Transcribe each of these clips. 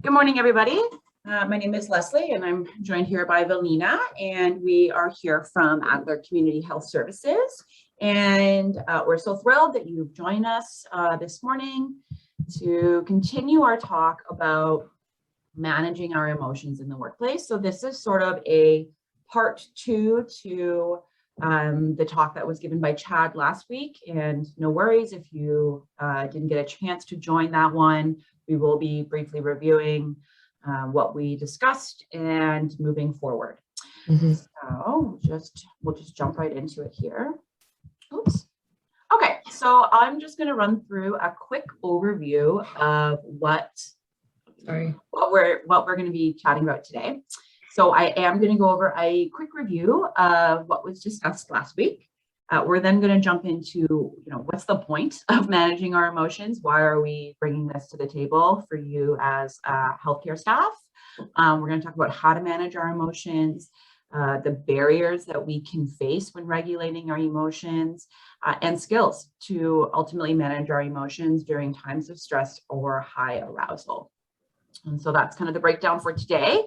Good morning, everybody. My name is Leslie, and I'm joined here by Valina, and we are here from Adler Community Health Services. And we're so thrilled that you've joined us this morning to continue our talk about managing our emotions in the workplace. So this is sort of a part two to the talk that was given by Chad last week. And no worries if you didn't get a chance to join that one. We will be briefly reviewing what we discussed and moving forward. So we'll just jump right into it here. Oops. Okay, so I'm just going to run through a quick overview of what we're going to be chatting about today. So I am going to go over a quick review of what was discussed last week. We're then going to jump into, what's the point of managing our emotions? Why are we bringing this to the table for you as healthcare staff? We're going to talk about how to manage our emotions, the barriers that we can face when regulating our emotions, and skills to ultimately manage our emotions during times of stress or high arousal. And so that's kind of the breakdown for today.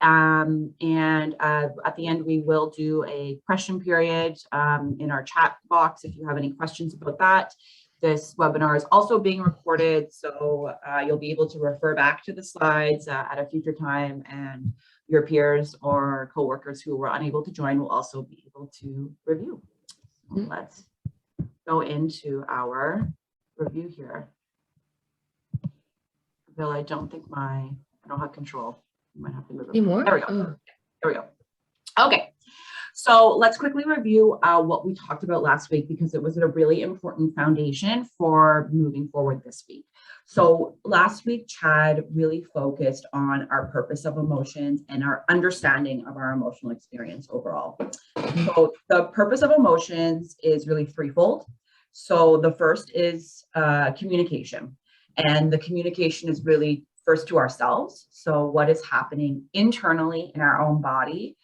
At the end, we will do a question period in our chat box if you have any questions about that. This webinar is also being recorded, so you'll be able to refer back to the slides at a future time, and your peers or coworkers who were unable to join will also be able to review. So let's go into our review here. Bill, I don't have control. You might have to move it. There we go. There we go. Okay. So let's quickly review what we talked about last week, because it was a really important foundation for moving forward this week. So last week, Chad really focused on our purpose of emotions and our understanding of our emotional experience overall. So the purpose of emotions is really threefold. So the first is communication. And the communication is really first to ourselves. So what is happening internally in our own body?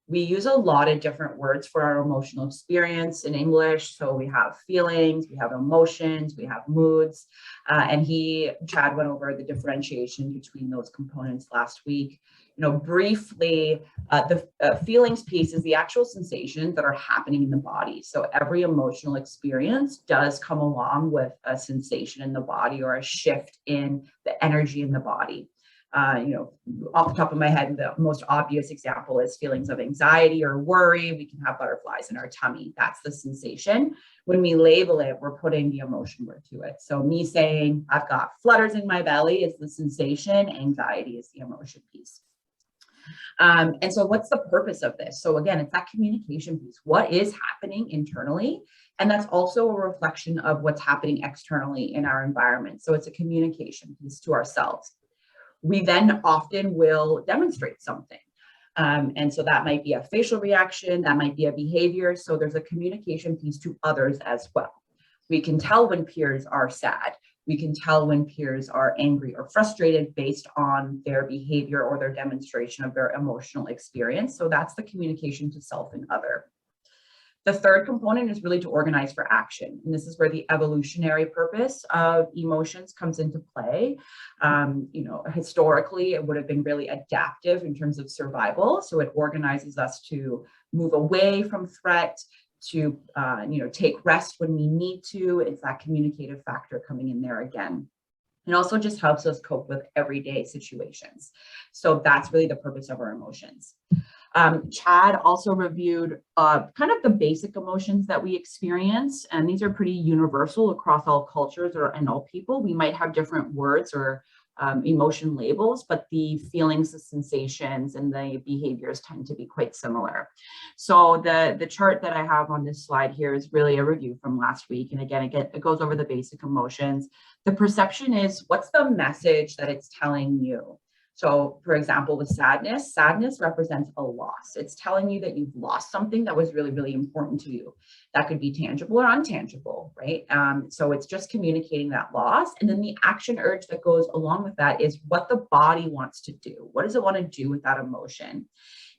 We use a lot of different words for our emotional experience in English. So we have feelings, we have emotions, we have moods. Chad went over the differentiation between those components last week. Briefly, the feelings piece is the actual sensations that are happening in the body. So every emotional experience does come along with a sensation in the body or a shift in the energy in the body. Off the top of my head, the most obvious example is feelings of anxiety or worry. We can have butterflies in our tummy. That's the sensation. When we label it, we're putting the emotion word to it. So me saying I've got flutters in my belly is the sensation. Anxiety is the emotion piece. And so what's the purpose of this? So again, it's that communication piece. What is happening internally? And that's also a reflection of what's happening externally in our environment. So it's a communication piece to ourselves. We then often will demonstrate something. And so that might be a facial reaction, that might be a behavior. So there's a communication piece to others as well. We can tell when peers are sad. We can tell when peers are angry or frustrated based on their behavior or their demonstration of their emotional experience. So that's the communication to self and other. The third component is really to organize for action. And this is where the evolutionary purpose of emotions comes into play. Historically, it would have been really adaptive in terms of survival. So it organizes us to move away from threat, to take rest when we need to. It's that communicative factor coming in there again. It also just helps us cope with everyday situations. So that's really the purpose of our emotions. Chad also reviewed kind of the basic emotions that we experience, and these are pretty universal across all cultures and all people. We might have different words or emotion labels, but the feelings, the sensations, and the behaviors tend to be quite similar. So the chart that I have on this slide here is really a review from last week. And again, it goes over the basic emotions. The perception is, what's the message that it's telling you? So for example, with sadness represents a loss. It's telling you that you've lost something that was really, really important to you. That could be tangible or untangible, right? So it's just communicating that loss. And then the action urge that goes along with that is what the body wants to do. What does it want to do with that emotion?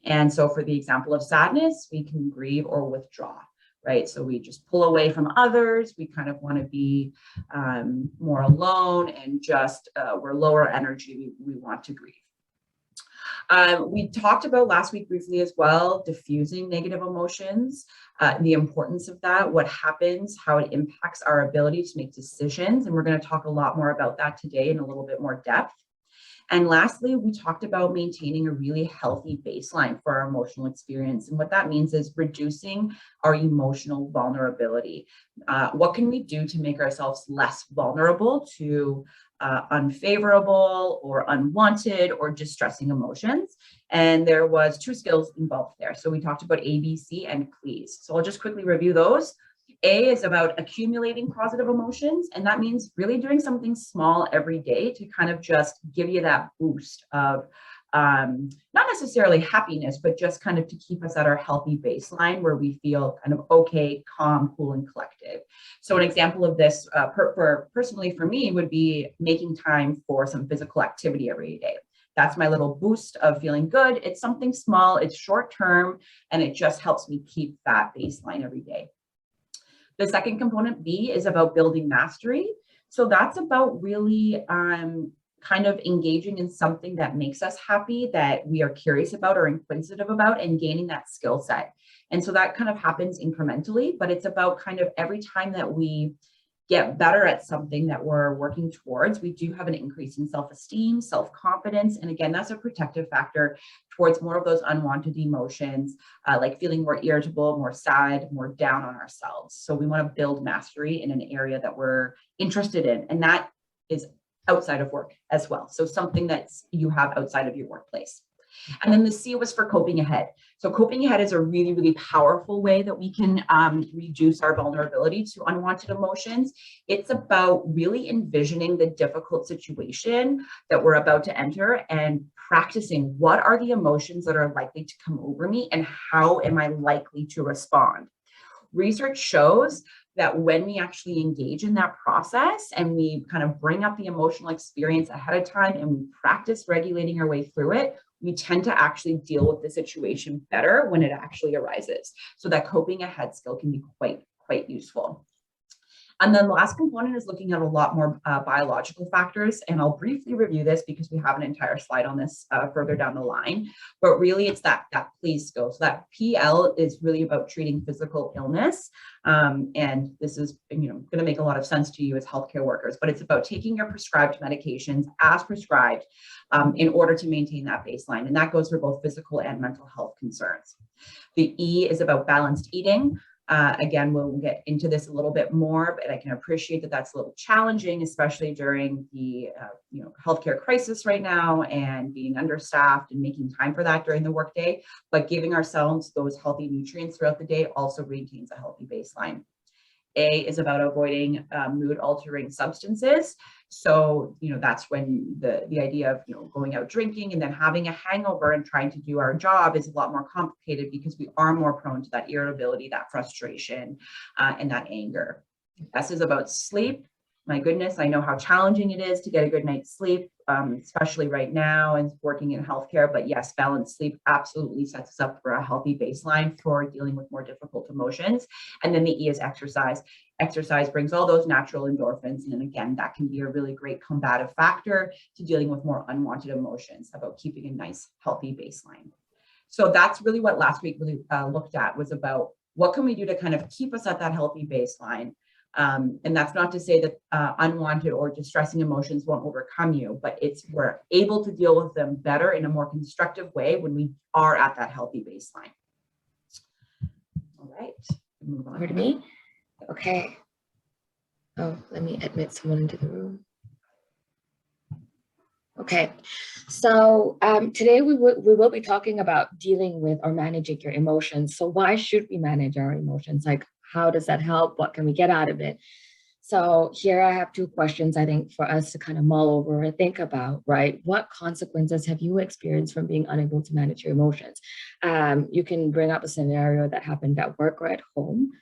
And so for the example of sadness, we can grieve or withdraw. right? So we just pull away from others. We kind of want to be more alone and just we're lower energy. We want to grieve. We talked about last week briefly as well, diffusing negative emotions, the importance of that, what happens, how it impacts our ability to make decisions. And we're going to talk a lot more about that today in a little bit more depth. And lastly, we talked about maintaining a really healthy baseline for our emotional experience. And what that means is reducing our emotional vulnerability. What can we do to make ourselves less vulnerable to unfavorable or unwanted or distressing emotions? And there was 2 skills involved there. So we talked about A, B, C, and please. So I'll just quickly review those. A is about accumulating positive emotions, and that means really doing something small every day to kind of just give you that boost of not necessarily happiness, but just kind of to keep us at our healthy baseline where we feel kind of okay, calm, cool, and collected. So an example of this personally for me would be making time for some physical activity every day. That's my little boost of feeling good. It's something small, it's short term, and it just helps me keep that baseline every day. The second component, B, is about building mastery. So that's about really kind of engaging in something that makes us happy, that we are curious about or inquisitive about, and gaining that skill set. And so that kind of happens incrementally, but it's about kind of every time that we get better at something that we're working towards, we do have an increase in self-esteem, self-confidence. And again, that's a protective factor towards more of those unwanted emotions, like feeling more irritable, more sad, more down on ourselves. So we want to build mastery in an area that we're interested in. And that is outside of work as well. So something that you have outside of your workplace. And then the C was for coping ahead. So coping ahead is a really, really powerful way that we can reduce our vulnerability to unwanted emotions. It's about really envisioning the difficult situation that we're about to enter and practicing what are the emotions that are likely to come over me and how am I likely to respond. Research shows that when we actually engage in that process and we kind of bring up the emotional experience ahead of time and we practice regulating our way through it, we tend to actually deal with the situation better when it actually arises. So that coping ahead skill can be quite useful. And then the last component is looking at a lot more biological factors. And I'll briefly review this because we have an entire slide on this further down the line. But really, it's that please skill. So that PL is really about treating physical illness. And this is going to make a lot of sense to you as healthcare workers, but it's about taking your prescribed medications as prescribed in order to maintain that baseline. And that goes for both physical and mental health concerns. The E is about balanced eating. Again, we'll get into this a little bit more, but I can appreciate that that's a little challenging, especially during the healthcare crisis right now and being understaffed and making time for that during the workday. But giving ourselves those healthy nutrients throughout the day also maintains a healthy baseline. A is about avoiding mood altering substances. So, that's when the idea of, going out drinking and then having a hangover and trying to do our job is a lot more complicated because we are more prone to that irritability, that frustration, and that anger. S is about sleep. My goodness, I know how challenging it is to get a good night's sleep, especially right now and working in healthcare. But yes, balanced sleep absolutely sets us up for a healthy baseline for dealing with more difficult emotions. And then the E is exercise. Exercise brings all those natural endorphins. And again, that can be a really great combative factor to dealing with more unwanted emotions, about keeping a nice, healthy baseline. So that's really what last week really looked at, was about what can we do to kind of keep us at that healthy baseline. And that's not to say that unwanted or distressing emotions won't overcome you, but we're able to deal with them better in a more constructive way when we are at that healthy baseline. All right, move on. Over to me. Okay. Oh, let me admit someone into the room. Okay, so today we will be talking about dealing with or managing your emotions. So why should we manage our emotions? Like, how does that help? What can we get out of it? So here I have 2 questions, I think, for us to kind of mull over and think about, right? What consequences have you experienced from being unable to manage your emotions? You can bring up a scenario that happened at work or at home.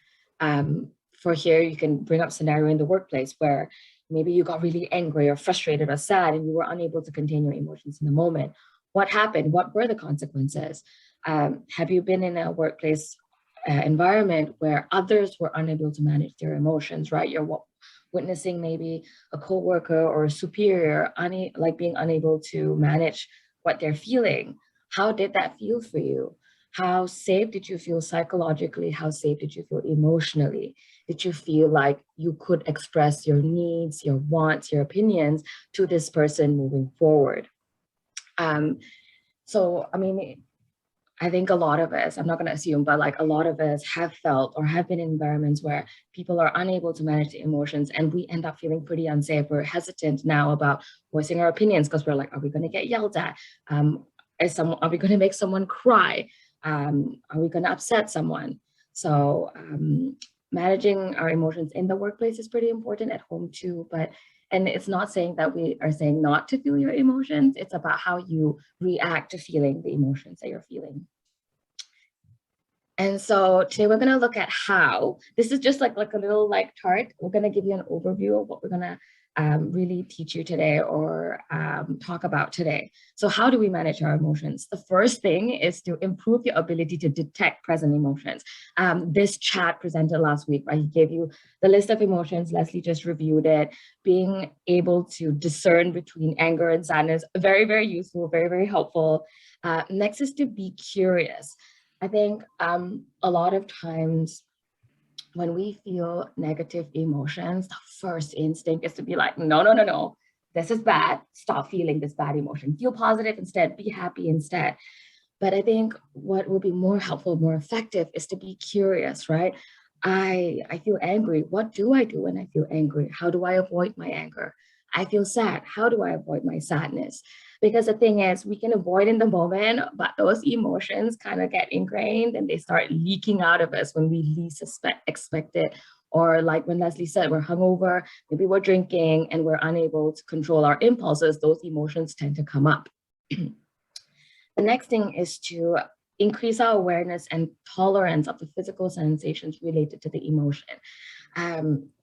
For here, you can bring up a scenario in the workplace where maybe you got really angry or frustrated or sad and you were unable to contain your emotions in the moment. What happened? What were the consequences? Have you been in a workplace environment where others were unable to manage their emotions, right? You're witnessing maybe a coworker or a superior like being unable to manage what they're feeling. How did that feel for you? How safe did you feel psychologically? How safe did you feel emotionally? Did you feel like you could express your needs, your wants, your opinions to this person moving forward? So, I mean, I think a lot of us, I'm not going to assume, but like a lot of us have felt or have been in environments where people are unable to manage the emotions, and we end up feeling pretty unsafe. We're hesitant now about voicing our opinions because we're like, are we going to get yelled at? Are we going to make someone cry? Are we going to upset someone? So managing our emotions in the workplace is pretty important, at home too, and it's not saying that we are saying not to feel your emotions. It's about how you react to feeling the emotions that you're feeling. And so today we're going to look at how. This is just like a little chart. We're going to give you an overview of what we're going to really teach you today or talk about today. So how do we manage our emotions? The first thing is to improve your ability to detect present emotions. This chat presented last week, right? He gave you the list of emotions. Leslie just reviewed it. Being able to discern between anger and sadness, very, very useful, very, very helpful. Next is to be curious. I think a lot of times when we feel negative emotions, the first instinct is to be like, no, no, no, no, this is bad. Stop feeling this bad emotion. Feel positive instead. Be happy instead. But I think what will be more helpful, more effective is to be curious, right? I feel angry. What do I do when I feel angry? How do I avoid my anger? I feel sad. How do I avoid my sadness? Because the thing is, we can avoid in the moment, but those emotions kind of get ingrained and they start leaking out of us when we least expect it. Or like when Leslie said, we're hungover, maybe we're drinking and we're unable to control our impulses, those emotions tend to come up. The next thing is to increase our awareness and tolerance of the physical sensations related to the emotion.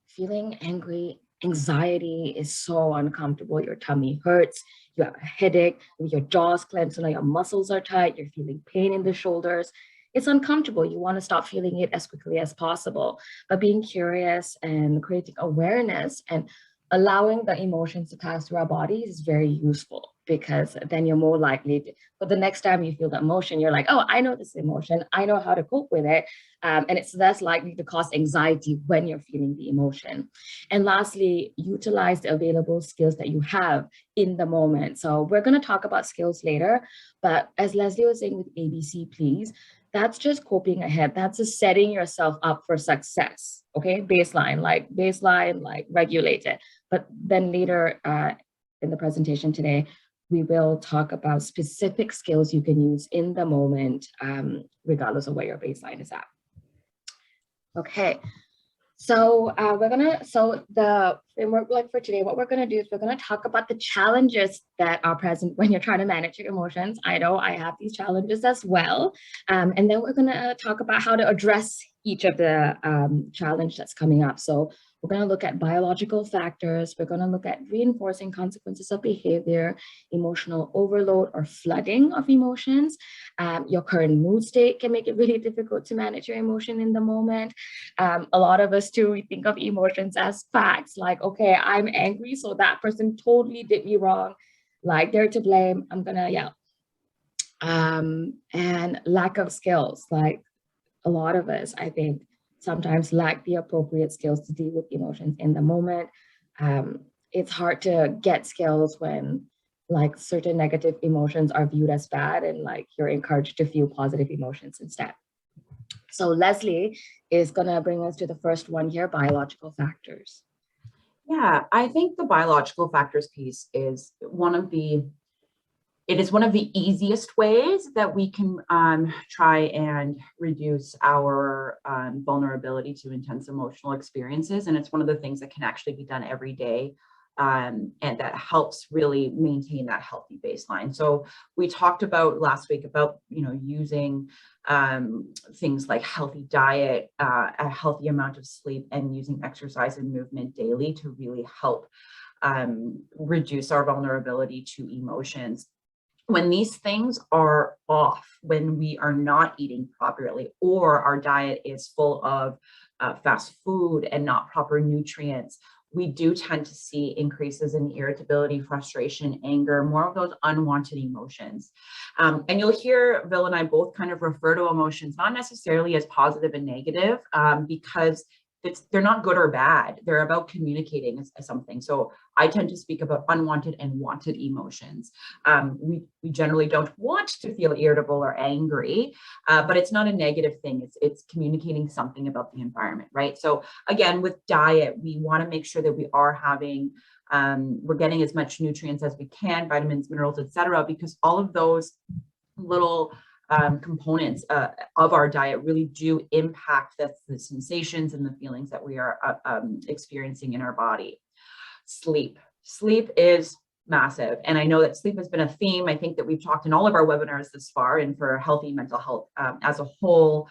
Feeling angry, anxiety is so uncomfortable. Your tummy hurts, you have a headache, your jaw's clenched, so your muscles are tight, you're feeling pain in the shoulders. It's uncomfortable. You want to stop feeling it as quickly as possible. But being curious and creating awareness and allowing the emotions to pass through our bodies is very useful, because then you're more likely to, but the next time you feel the emotion, you're like, oh, I know this emotion, I know how to cope with it. And it's less likely to cause anxiety when you're feeling the emotion. And lastly, utilize the available skills that you have in the moment. So we're going to talk about skills later, but as Leslie was saying with ABC, please, that's just coping ahead. That's just setting yourself up for success. Okay, baseline, like regulate it. But then later in the presentation today, we will talk about specific skills you can use in the moment, regardless of where your baseline is at. Okay, so the framework for today, what we're gonna do is we're gonna talk about the challenges that are present when you're trying to manage your emotions. I know I have these challenges as well. And then we're gonna talk about how to address each of the challenge that's coming up. So we're going to look at biological factors. We're going to look at reinforcing consequences of behavior, emotional overload or flooding of emotions. Your current mood state can make it really difficult to manage your emotion in the moment. A lot of us too, we think of emotions as facts, like, okay, I'm angry, so that person totally did me wrong. Like, they're to blame, I'm going to yell. And lack of skills, like a lot of us, I think, sometimes lack the appropriate skills to deal with emotions in the moment. It's hard to get skills when like certain negative emotions are viewed as bad and like you're encouraged to feel positive emotions instead. So Leslie is gonna bring us to the first one here, biological factors. Yeah, I think the biological factors piece is it is one of the easiest ways that we can try and reduce our vulnerability to intense emotional experiences. And it's one of the things that can actually be done every day. And that helps really maintain that healthy baseline. So we talked about last week about, using things like healthy diet, a healthy amount of sleep, and using exercise and movement daily to really help reduce our vulnerability to emotions. When these things are off, when we are not eating properly, or our diet is full of fast food and not proper nutrients, we do tend to see increases in irritability, frustration, anger, more of those unwanted emotions. And you'll hear Bill and I both kind of refer to emotions, not necessarily as positive and negative, because they're not good or bad. They're about communicating something. So I tend to speak about unwanted and wanted emotions. We generally don't want to feel irritable or angry, but it's not a negative thing. It's communicating something about the environment, right? So again, with diet, we want to make sure that we are having, we're getting as much nutrients as we can, vitamins, minerals, etc., because all of those little components of our diet really do impact the sensations and the feelings that we are experiencing in our body. Sleep is massive. And I know that sleep has been a theme. I think that we've talked in all of our webinars this far, and for healthy mental health as a whole,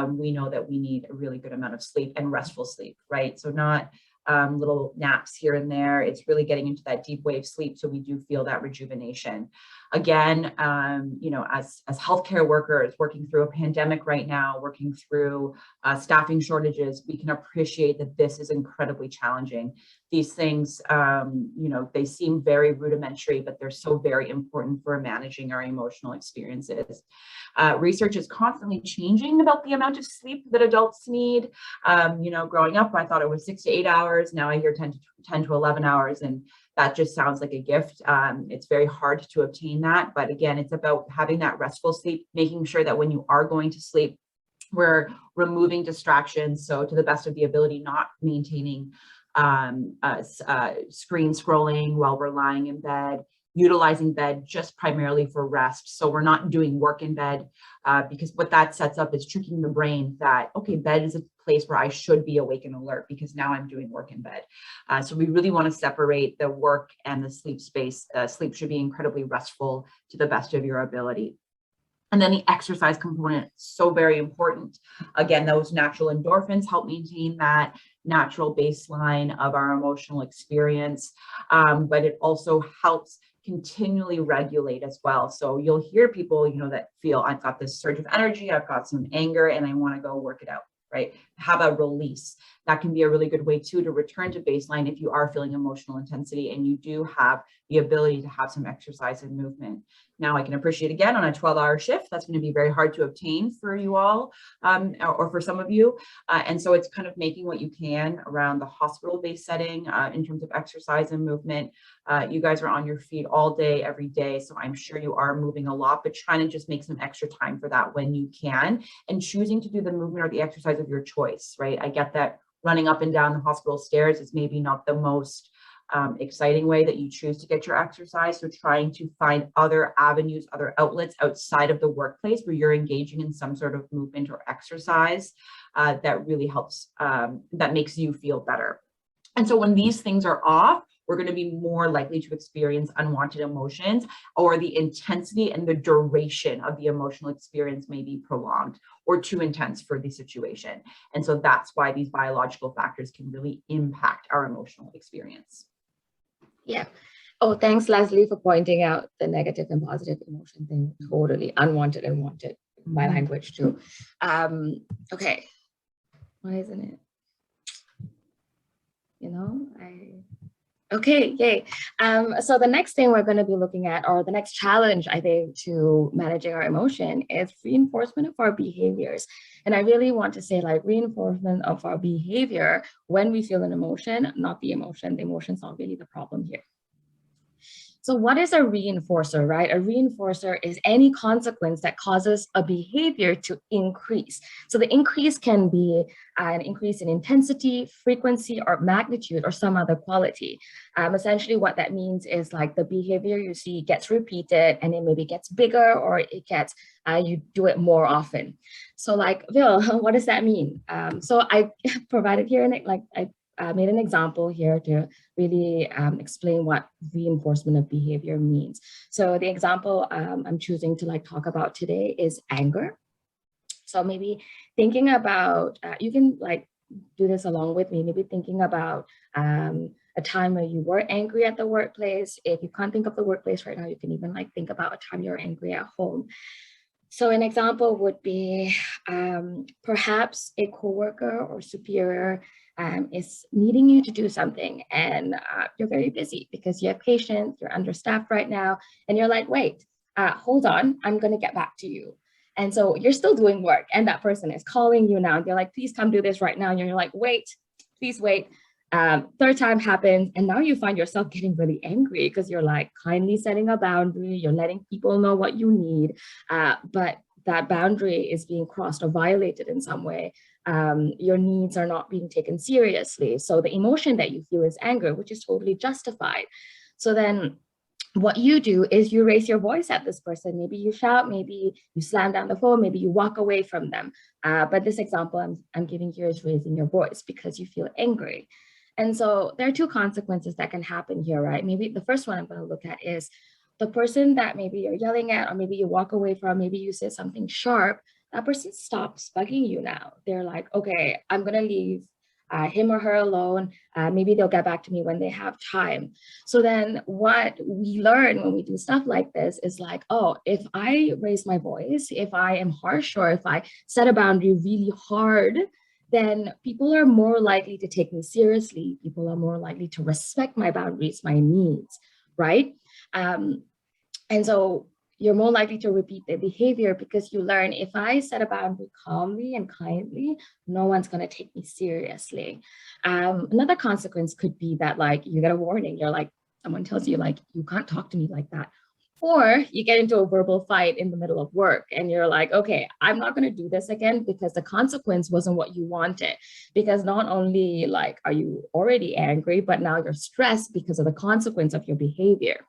we know that we need a really good amount of sleep and restful sleep, right? So not little naps here and there. It's really getting into that deep wave sleep, so we do feel that rejuvenation. Again, as healthcare workers working through a pandemic right now, working through staffing shortages, we can appreciate that this is incredibly challenging. These things, they seem very rudimentary, but they're so very important for managing our emotional experiences. Research is constantly changing about the amount of sleep that adults need. Growing up, I thought it was 6 to 8 hours. Now I hear 10 to 11 hours, and that just sounds like a gift. It's very hard to obtain that. But again, it's about having that restful sleep, making sure that when you are going to sleep, we're removing distractions. So to the best of the ability, not maintaining screen scrolling while we're lying in bed, utilizing bed just primarily for rest. So we're not doing work in bed, because what that sets up is tricking the brain that, okay, bed is a place where I should be awake and alert because now I'm doing work in bed. So we really want to separate the work and the sleep space. Sleep should be incredibly restful to the best of your ability. And then the exercise component, so very important. Again, those natural endorphins help maintain that natural baseline of our emotional experience, but it also helps continually regulate as well. So you'll hear people, that feel, I've got this surge of energy, I've got some anger, and I want to go work it out, right? Have a release. That can be a really good way too to return to baseline if you are feeling emotional intensity and you do have the ability to have some exercise and movement. Now I can appreciate, again, on a 12-hour shift, that's going to be very hard to obtain for you all, or for some of you. And so it's kind of making what you can around the hospital-based setting in terms of exercise and movement. You guys are on your feet all day, every day. So I'm sure you are moving a lot, but trying to just make some extra time for that when you can, and choosing to do the movement or the exercise of your choice, right? I get that running up and down the hospital stairs is maybe not the most exciting way that you choose to get your exercise. So trying to find other avenues, other outlets outside of the workplace where you're engaging in some sort of movement or exercise that really helps, that makes you feel better. And so when these things are off, we're going to be more likely to experience unwanted emotions, or the intensity and the duration of the emotional experience may be prolonged or too intense for the situation. And so that's why these biological factors can really impact our emotional experience. Yeah. Oh, thanks, Leslie, for pointing out the negative and positive emotion thing. Totally unwanted and wanted, my language too. Okay. Why isn't it? Okay, yay. So the next thing we're going to be looking at, or the next challenge, I think, to managing our emotion is reinforcement of our behaviors. And I really want to say, like, reinforcement of our behavior when we feel an emotion, not the emotion. The emotion's not really the problem here. So what is a reinforcer, right? A reinforcer is any consequence that causes a behavior to increase. So the increase can be an increase in intensity, frequency, or magnitude, or some other quality. Essentially what that means is, like, the behavior you see gets repeated, and it maybe gets bigger, or it gets, you do it more often. So, like, Vil, what does that mean? So I provided here, I made an example here to really explain what reinforcement of behavior means. So the example I'm choosing to talk about today is anger. So maybe thinking about, you can do this along with me, maybe thinking about a time where you were angry at the workplace. If you can't think of the workplace right now, you can even like think about a time you're angry at home. So an example would be perhaps a coworker or superior is needing you to do something, and you're very busy because you have patients, you're understaffed right now, and you're like, wait, hold on, I'm going to get back to you. And so you're still doing work, and that person is calling you now, and they're like, please come do this right now. And you're like, wait, please wait. Third time happens, and now you find yourself getting really angry because you're like kindly setting a boundary, you're letting people know what you need, but that boundary is being crossed or violated in some way. Your needs are not being taken seriously. So the emotion that you feel is anger, which is totally justified. So then what you do is you raise your voice at this person. Maybe you shout, maybe you slam down the phone, maybe you walk away from them. But this example I'm giving here is raising your voice because you feel angry. And so there are two consequences that can happen here, right? Maybe the first one I'm going to look at is the person that maybe you're yelling at, or maybe you walk away from, maybe you say something sharp, that person stops bugging you now. They're like, okay, I'm going to leave him or her alone. Maybe they'll get back to me when they have time. So then what we learn when we do stuff like this is like, oh, if I raise my voice, if I am harsh, or if I set a boundary really hard, then people are more likely to take me seriously. People are more likely to respect my boundaries, my needs, right? And so you're more likely to repeat the behavior because you learn, if I set a boundary calmly and kindly, no one's going to take me seriously. Another consequence could be that like you get a warning. You're like, someone tells you like, you can't talk to me like that. Or you get into a verbal fight in the middle of work and you're like, okay, I'm not going to do this again because the consequence wasn't what you wanted. Because not only like, are you already angry, but now you're stressed because of the consequence of your behavior.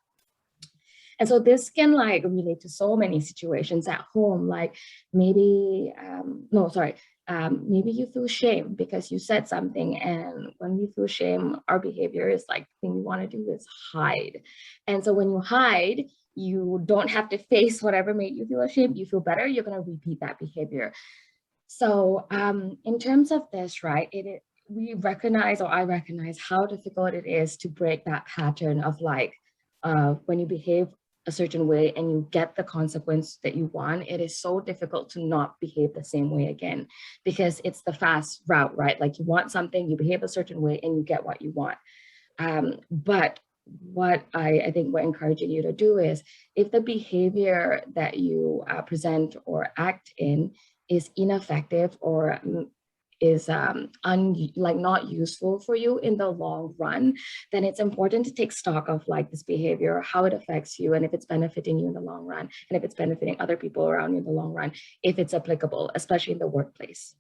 And so this can like relate to so many situations at home, like maybe, maybe you feel shame because you said something. And when we feel shame, our behavior is like, the thing we want to do is hide. And so when you hide, you don't have to face whatever made you feel ashamed. You feel better, you're going to repeat that behavior. So in terms of this, right, I recognize how difficult it is to break that pattern of like, when you behave a certain way and you get the consequence that you want, it is so difficult to not behave the same way again, because it's the fast route, right? Like you want something, you behave a certain way and you get what you want. But what I think we're encouraging you to do is, if the behavior that you present or act in is ineffective or is not useful for you in the long run, then it's important to take stock of like this behavior, how it affects you, and if it's benefiting you in the long run, and if it's benefiting other people around you in the long run, if it's applicable, especially in the workplace.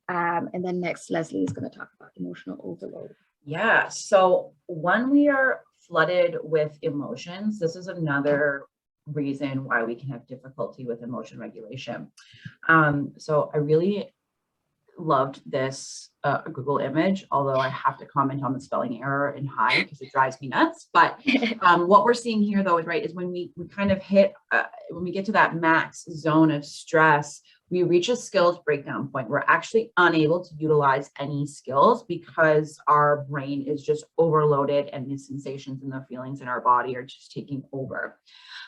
And then next, Leslie is going to talk about emotional overload. Yeah, so when we are flooded with emotions, this is another reason why we can have difficulty with emotion regulation. So I really loved this Google image, although I have to comment on the spelling error in high because it drives me nuts. But what we're seeing here though, right, is when we kind of hit, when we get to that max zone of stress, we reach a skills breakdown point. We're actually unable to utilize any skills because our brain is just overloaded and the sensations and the feelings in our body are just taking over.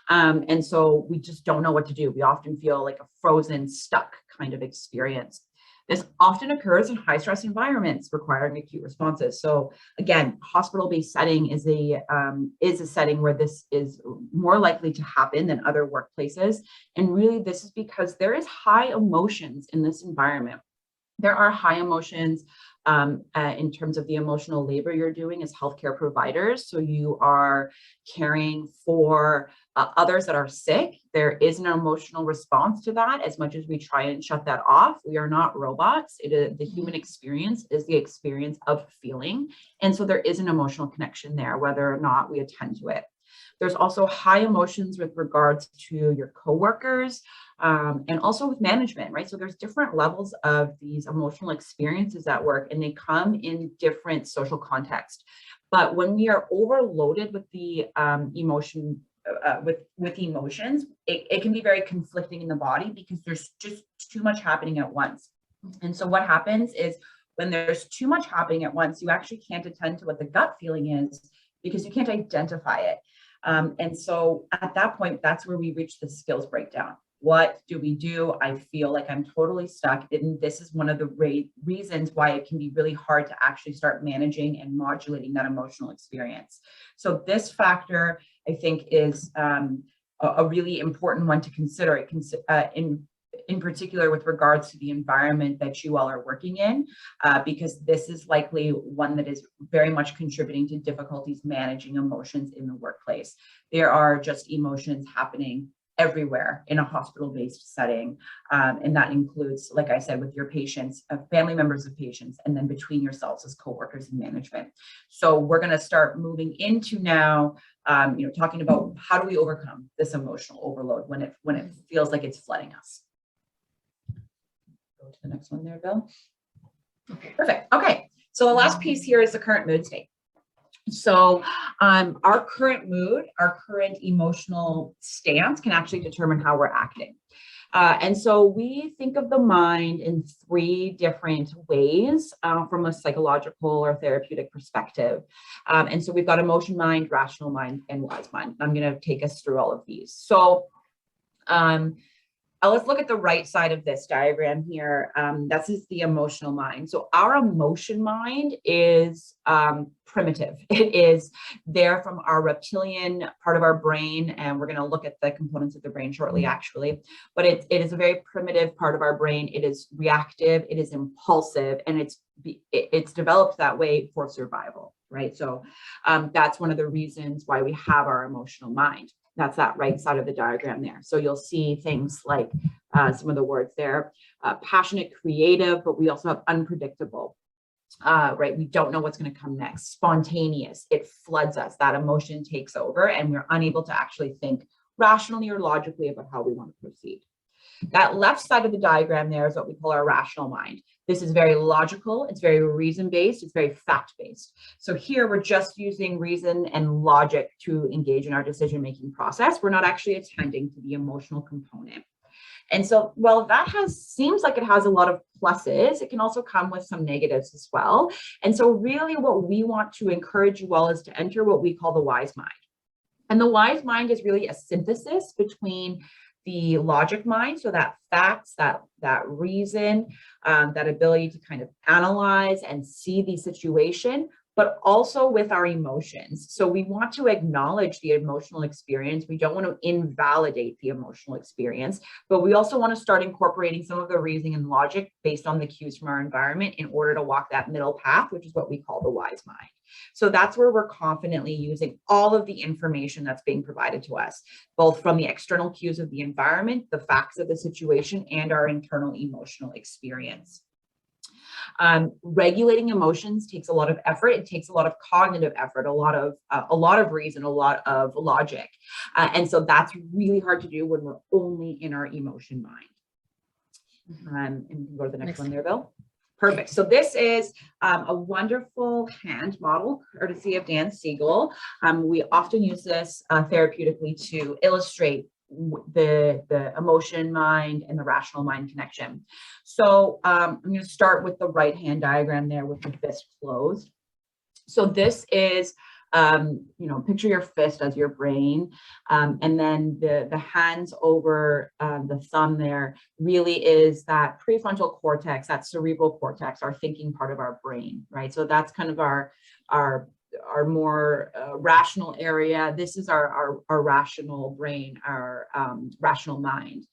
And so we just don't know what to do. We often feel like a frozen, stuck kind of experience. This often occurs in high stress environments requiring acute responses. So again, hospital-based setting is a setting where this is more likely to happen than other workplaces. And really this is because there is high emotions in this environment. There are high emotions in terms of the emotional labor you're doing as healthcare providers. So you are caring for others that are sick. There is an emotional response to that. As much as we try and shut that off, we are not robots. The human experience is the experience of feeling. And so there is an emotional connection there, whether or not we attend to it. There's also high emotions with regards to your coworkers and also with management, right? So there's different levels of these emotional experiences at work, and they come in different social contexts. But when we are overloaded with the emotions, it can be very conflicting in the body because there's just too much happening at once. And so what happens is When there's too much happening at once, you actually can't attend to what the gut feeling is because you can't identify it. And so at that point, that's where we reach the skills breakdown. What do we do? I feel like I'm totally stuck. And this is one of the reasons why it can be really hard to actually start managing and modulating that emotional experience. So this factor, I think, is a really important one to consider. In particular with regards to the environment that you all are working in, because this is likely one that is very much contributing to difficulties managing emotions in the workplace. There are just emotions happening everywhere in a hospital-based setting. And that includes, like I said, with your patients, family members of patients, and then between yourselves as coworkers and management. So we're going to start moving into now, talking about how do we overcome this emotional overload when it feels like it's flooding us. Go to the next one there, Bill. Okay, perfect. Okay, so the last piece here is the current mood state. So our current mood, our current emotional stance can actually determine how we're acting. And so we think of the mind in 3 different ways from a psychological or therapeutic perspective. And so we've got emotion mind, rational mind, and wise mind. I'm going to take us through all of these. So let's look at the right side of this diagram here. This is the emotional mind. So our emotion mind is primitive. It is there from our reptilian part of our brain, and we're going to look at the components of the brain shortly, actually. But it is a very primitive part of our brain. It is reactive, it is impulsive, and it's developed that way for survival, right? So that's one of the reasons why we have our emotional mind. That's that right side of the diagram there. So you'll see things like some of the words there, passionate, creative, but we also have unpredictable, right? We don't know what's going to come next. Spontaneous, it floods us. That emotion takes over and we're unable to actually think rationally or logically about how we want to proceed. That left side of the diagram there is what we call our rational mind. This is very logical, it's very reason-based, it's very fact-based. So here we're just using reason and logic to engage in our decision-making process. We're not actually attending to the emotional component. And so, well, that seems like it has a lot of pluses. It can also come with some negatives as well. And so really what we want to encourage you all is to enter what we call the wise mind. And the wise mind is really a synthesis between the logic mind, so that facts, that reason, that ability to kind of analyze and see the situation, but also with our emotions. So we want to acknowledge the emotional experience. We don't want to invalidate the emotional experience, but we also want to start incorporating some of the reasoning and logic based on the cues from our environment in order to walk that middle path, which is what we call the wise mind. So that's where we're confidently using all of the information that's being provided to us, both from the external cues of the environment, the facts of the situation, and our internal emotional experience. Regulating emotions takes a lot of effort. It takes a lot of cognitive effort, a lot of reason, a lot of logic. And so that's really hard to do when we're only in our emotion mind. And you can go to the next one there, Bill. Perfect. So this is a wonderful hand model, courtesy of Dan Siegel. We often use this therapeutically to illustrate the emotion mind and the rational mind connection. So I'm going to start with the right hand diagram there with the fist closed. So this is, picture your fist as your brain, and then the hands over the thumb there really is that prefrontal cortex, that cerebral cortex, our thinking part of our brain, right? So that's kind of our more rational area. This is our rational brain, our rational mind.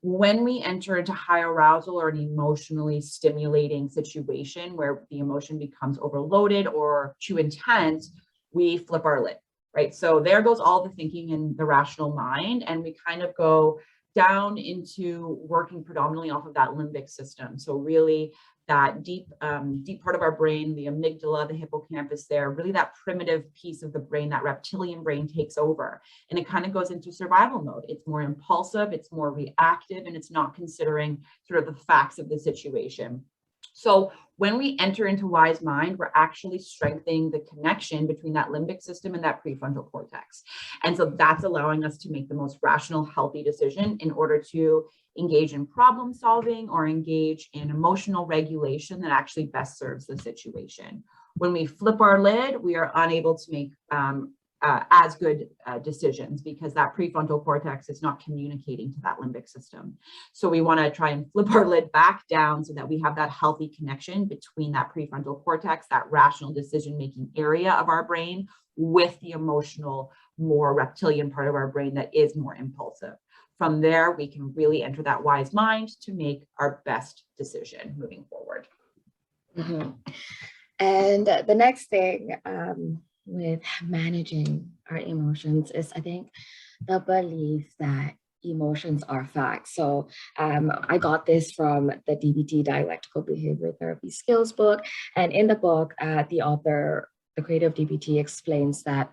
When we enter into high arousal or an emotionally stimulating situation where the emotion becomes overloaded or too intense, we flip our lid, right? So there goes all the thinking in the rational mind, and we kind of go down into working predominantly off of that limbic system. So really that deep part of our brain, the amygdala, the hippocampus there, really that primitive piece of the brain, that reptilian brain takes over, and it kind of goes into survival mode. It's more impulsive, it's more reactive, and it's not considering sort of the facts of the situation. So when we enter into wise mind, we're actually strengthening the connection between that limbic system and that prefrontal cortex. And so that's allowing us to make the most rational, healthy decision in order to engage in problem solving or engage in emotional regulation that actually best serves the situation. When we flip our lid, we are unable to make as good decisions because that prefrontal cortex is not communicating to that limbic system. So we want to try and flip our lid back down so that we have that healthy connection between that prefrontal cortex, that rational decision-making area of our brain, with the emotional, more reptilian part of our brain that is more impulsive. From there, we can really enter that wise mind to make our best decision moving forward. Mm-hmm. And the next thing with managing our emotions is, I think, the belief that emotions are facts. So I got this from the DBT, Dialectical Behavior Therapy Skills book. And in the book, the author, the creator of DBT, explains that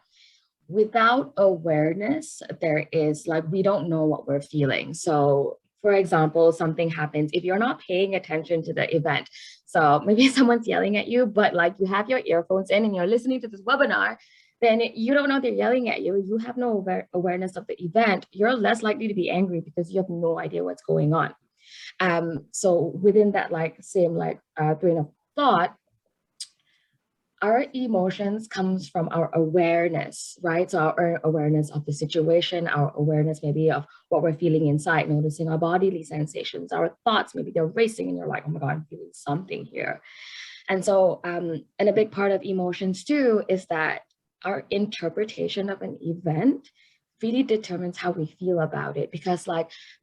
without awareness, there is we don't know what we're feeling. So for example, something happens, if you're not paying attention to the event. So maybe someone's yelling at you, but you have your earphones in and you're listening to this webinar, then you don't know they're yelling at you. You have no awareness of the event. You're less likely to be angry because you have no idea what's going on. So within that same train of thought, our emotions comes from our awareness, right? So our awareness of the situation, our awareness maybe of what we're feeling inside, noticing our bodily sensations, our thoughts, maybe they're racing and you're like, oh my God, I'm feeling something here. And so, and a big part of emotions too, is that our interpretation of an event really determines how we feel about it. Because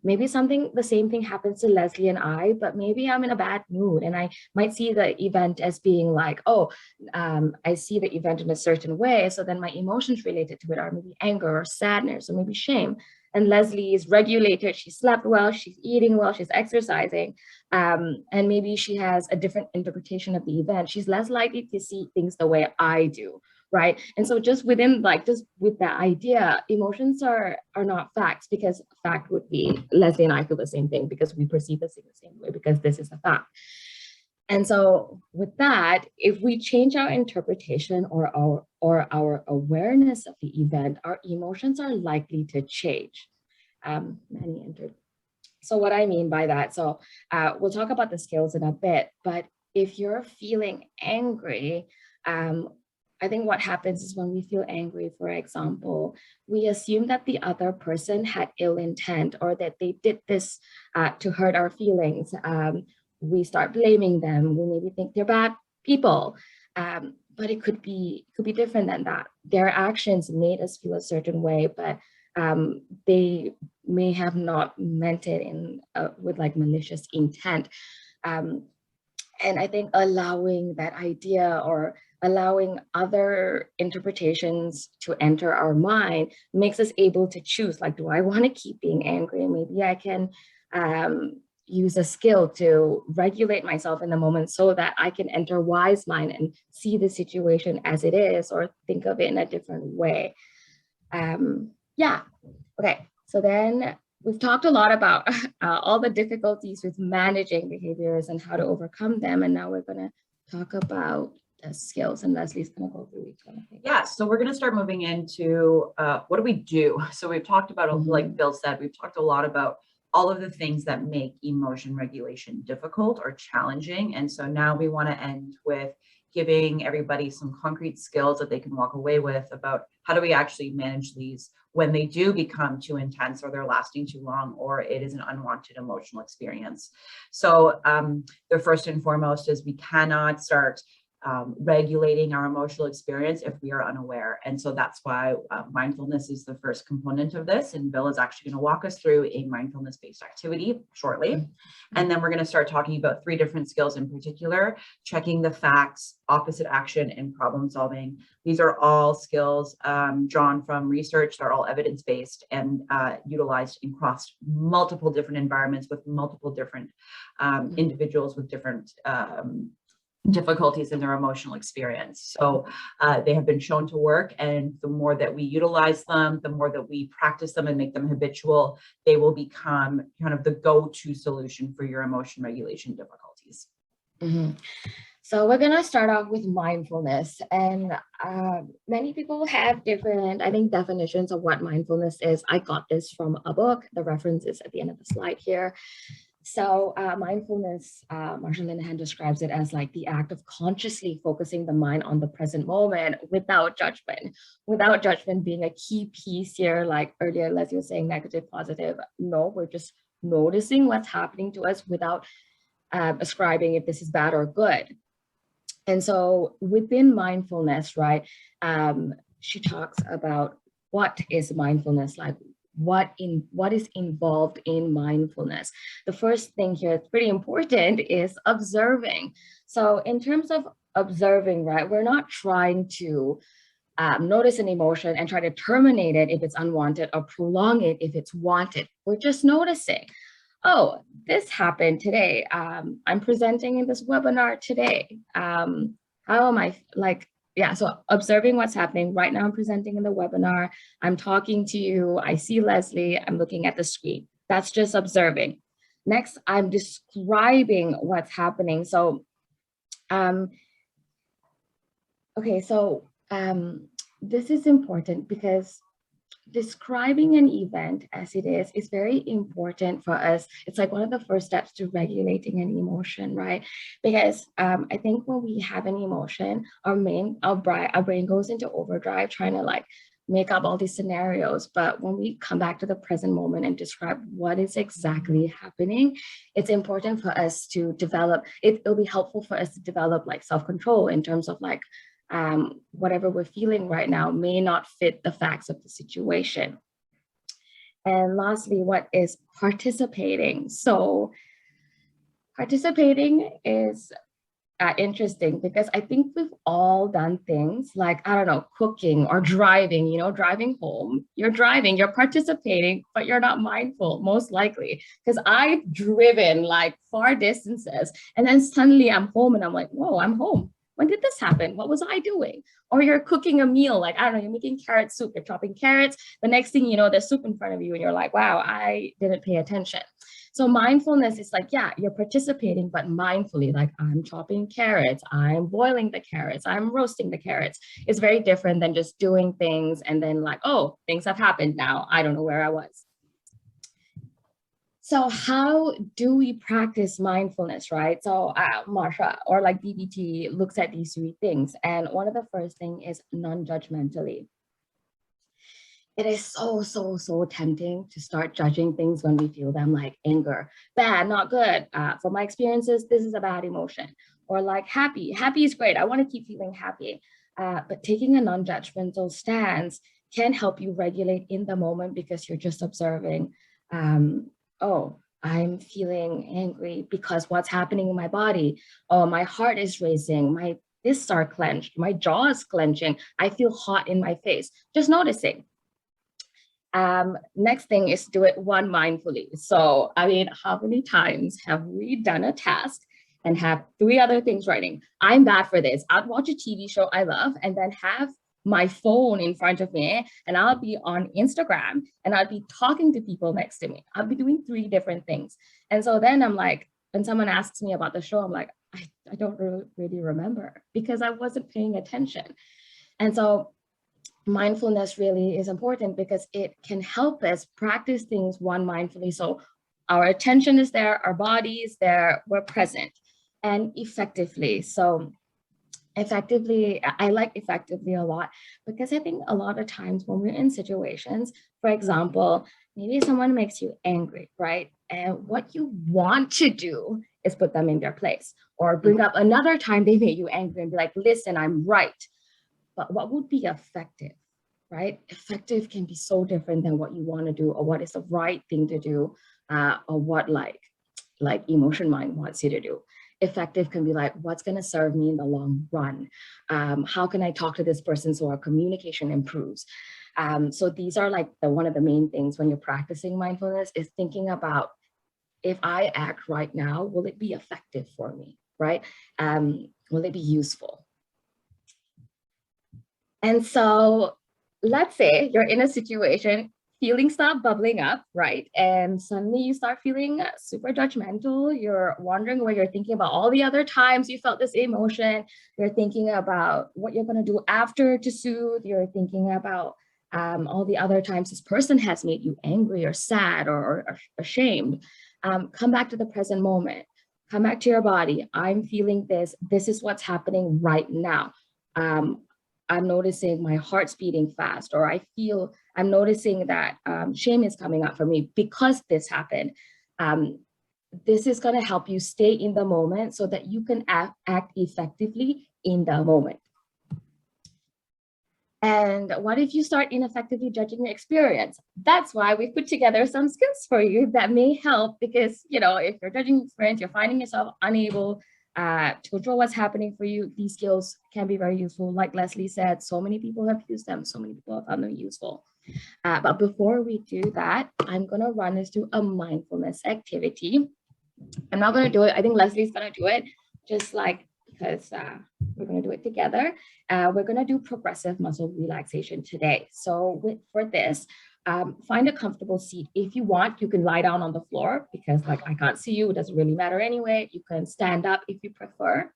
maybe the same thing happens to Leslie and I, but maybe I'm in a bad mood and I might see the event as being I see the event in a certain way. So then my emotions related to it are maybe anger or sadness or maybe shame. And Leslie is regulated, she slept well, she's eating well, she's exercising. And maybe she has a different interpretation of the event. She's less likely to see things the way I do. Right. And so just within just with that idea, emotions are not facts, because fact would be Leslie and I feel the same thing because we perceive this in the same way because this is a fact. And so with that, if we change our interpretation or our awareness of the event, our emotions are likely to change. Manny entered. So what I mean by that, so we'll talk about the skills in a bit, but if you're feeling angry, I think what happens is when we feel angry, for example, we assume that the other person had ill intent or that they did this to hurt our feelings. We start blaming them. We maybe think they're bad people, but it could be different than that. Their actions made us feel a certain way, but they may have not meant it with malicious intent. And I think allowing that idea or allowing other interpretations to enter our mind makes us able to choose, do I want to keep being angry? Maybe I can use a skill to regulate myself in the moment so that I can enter wise mind and see the situation as it is or think of it in a different way. Yeah. Okay. So then we've talked a lot about all the difficulties with managing behaviors and how to overcome them. And now we're going to talk about the skills, and Leslie's going to go through each one. Yeah, so we're going to start moving into what do we do? So we've talked about, like Bill said, we've talked a lot about all of the things that make emotion regulation difficult or challenging. And so now we want to end with giving everybody some concrete skills that they can walk away with about how do we actually manage these when they do become too intense or they're lasting too long or it is an unwanted emotional experience. So the first and foremost is we cannot start regulating our emotional experience if we are unaware. And so that's why mindfulness is the first component of this. And Bill is actually going to walk us through a mindfulness-based activity shortly. And then we're going to start talking about 3 different skills in particular: checking the facts, opposite action, and problem solving. These are all skills drawn from research. They're all evidence-based and utilized across multiple different environments with multiple different individuals with different difficulties in their emotional experience. So they have been shown to work, and the more that we utilize them, the more that we practice them and make them habitual, they will become kind of the go-to solution for your emotion regulation difficulties. Mm-hmm. So we're gonna start off with mindfulness, and many people have different, I think, definitions of what mindfulness is. I got this from a book. The reference is at the end of the slide here. So mindfulness, Marsha Linehan describes it as like the act of consciously focusing the mind on the present moment without judgment. Without judgment being a key piece here, like earlier, Leslie was saying negative, positive. No, we're just noticing what's happening to us without ascribing if this is bad or good. And so within mindfulness, right, she talks about what is mindfulness, like what is involved in mindfulness. The first thing here that's pretty important is observing. So in terms of observing, right, we're not trying to notice an emotion and try to terminate it if it's unwanted or prolong it if it's wanted. We're just noticing. Oh, this happened today. I'm presenting in this webinar today. How am I like, yeah, so observing what's happening. Right now I'm presenting in the webinar. I'm talking to you. I see Leslie. I'm looking at the screen. That's just observing. Next, I'm describing what's happening. So, okay, so this is important because describing an event as it is very important for us. It's like one of the first steps to regulating an emotion, right? Because I think when we have an emotion, our brain goes into overdrive trying to like make up all these scenarios. But when we come back to the present moment and describe what is exactly happening, it's important for us to develop, it'll be helpful for us to develop like self-control in terms of like, whatever we're feeling right now may not fit the facts of the situation. And lastly, what is participating? So participating is interesting because I think we've all done things like, I don't know, cooking or driving, you know, driving home. You're driving, you're participating, but you're not mindful, most likely. Because I've driven like far distances and then suddenly I'm home and I'm like, whoa, I'm home. When did this happen? What was I doing? Or you're cooking a meal, like, I don't know, you're making carrot soup, you're chopping carrots. The next thing you know, there's soup in front of you and you're like, wow, I didn't pay attention. So mindfulness is like, yeah, you're participating, but mindfully, like I'm chopping carrots, I'm boiling the carrots, I'm roasting the carrots. It's very different than just doing things and then like, oh, things have happened now. I don't know where I was. So how do we practice mindfulness, right? So Marsha or like BBT looks at these three things. And one of the first thing is non-judgmentally. It is so tempting to start judging things when we feel them, like anger, bad, not good. From my experiences, this is a bad emotion. Or like happy is great. I want to keep feeling happy. But taking a non-judgmental stance can help you regulate in the moment because you're just observing, oh, I'm feeling angry because what's happening in my body. Oh, my heart is racing. My fists are clenched. My jaw is clenching. I feel hot in my face. Just noticing. Next thing is do it one mindfully. So, I mean, how many times have we done a task and have three other things writing? I'm bad for this. I'd watch a TV show I love and then have my phone in front of me and I'll be on Instagram and I'll be talking to people next to me. I'll be doing three different things. And so then I'm like, when someone asks me about the show, I'm like, I don't really remember because I wasn't paying attention. And so mindfulness really is important because it can help us practice things one mindfully. So our attention is there, our body is there, we're present and effectively. So effectively, I like effectively a lot because I think a lot of times when we're in situations, for example, maybe someone makes you angry, right? And what you want to do is put them in their place or bring up another time they made you angry and be like, listen, I'm right. But what would be effective, right? Effective can be so different than what you want to do or what is the right thing to do or what like emotion mind wants you to do. Effective can be like, what's going to serve me in the long run? How can I talk to this person so our communication improves? So these are like one of the main things when you're practicing mindfulness is thinking about, if I act right now, will it be effective for me, right? Will it be useful? And so let's say you're in a situation feelings start bubbling up, right? And suddenly you start feeling super judgmental. You're wondering where you're thinking about all the other times you felt this emotion. You're thinking about what you're going to do after to soothe. You're thinking about all the other times this person has made you angry or sad or ashamed. Come back to the present moment. Come back to your body. I'm feeling this. This is what's happening right now. I'm noticing my heart's beating fast, or I'm noticing that shame is coming up for me because this happened. This is going to help you stay in the moment so that you can act effectively in the moment. And what if you start ineffectively judging your experience? That's why we put together some skills for you that may help, because, you know, if you're judging your experience, you're finding yourself unable to control what's happening for you, these skills can be very useful. Like Leslie said, so many people have used them. So many people have found them useful. But before we do that, I'm going to run us through a mindfulness activity. I'm not going to do it. I think Leslie's going to do it, just like because we're going to do it together. We're going to do progressive muscle relaxation today. So for this, find a comfortable seat. If you want, you can lie down on the floor, because like I can't see you, it doesn't really matter anyway. You can stand up if you prefer.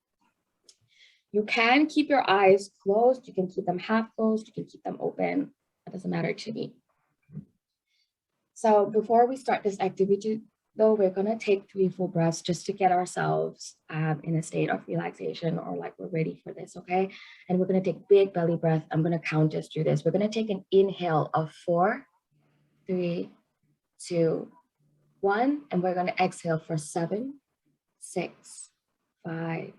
You can keep your eyes closed. You can keep them half closed. You can keep them open. That doesn't matter to me. So before we start this activity, though, we're going to take 3 full breaths just to get ourselves in a state of relaxation, or like we're ready for this, okay? And we're going to take big belly breath. I'm going to count us through this. We're going to take an inhale of 4, 3, 2, 1, and we're going to exhale for 7, 6, 5,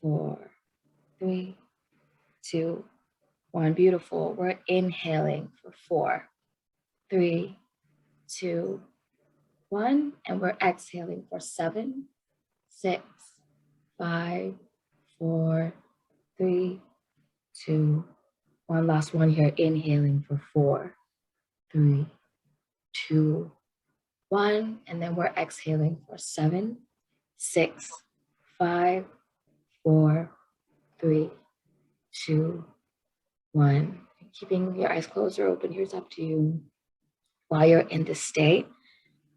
4, 3, 2, 1. Beautiful. We're inhaling for 4, 3, 2, 1, and we're exhaling for 7, 6, 5, 4, 3, 2, 1. Last one here, inhaling for 4, 3, 2, 1, and then we're exhaling for 7, 6, 5, 4, 3, 2, 1. Keeping your eyes closed or open, here's up to you. While you're in this state,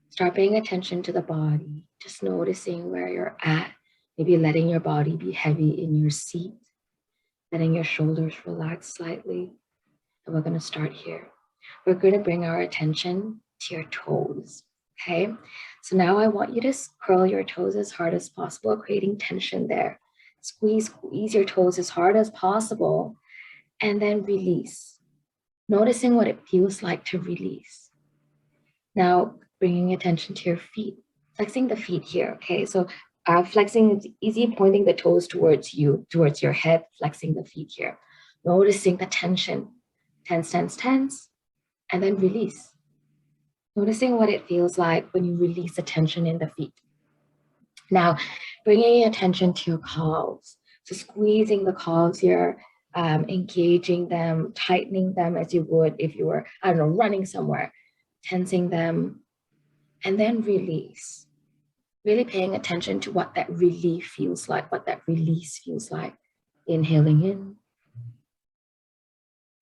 start paying attention to the body, just noticing where you're at, maybe letting your body be heavy in your seat, letting your shoulders relax slightly. And we're going to start here. We're going to bring our attention to your toes, okay? So now I want you to curl your toes as hard as possible, creating tension there. Squeeze your toes as hard as possible, and then release. Noticing what it feels like to release. Now, bringing attention to your feet, flexing the feet here, okay? So flexing is easy, pointing the toes towards you, towards your head, flexing the feet here. Noticing the tension, tense, tense, tense, and then release. Noticing what it feels like when you release the tension in the feet. Now, bringing attention to your calves. So squeezing the calves here, engaging them, tightening them as you would if you were, I don't know, running somewhere, tensing them, and then release. Really paying attention to what that relief feels like, what that release feels like. Inhaling in,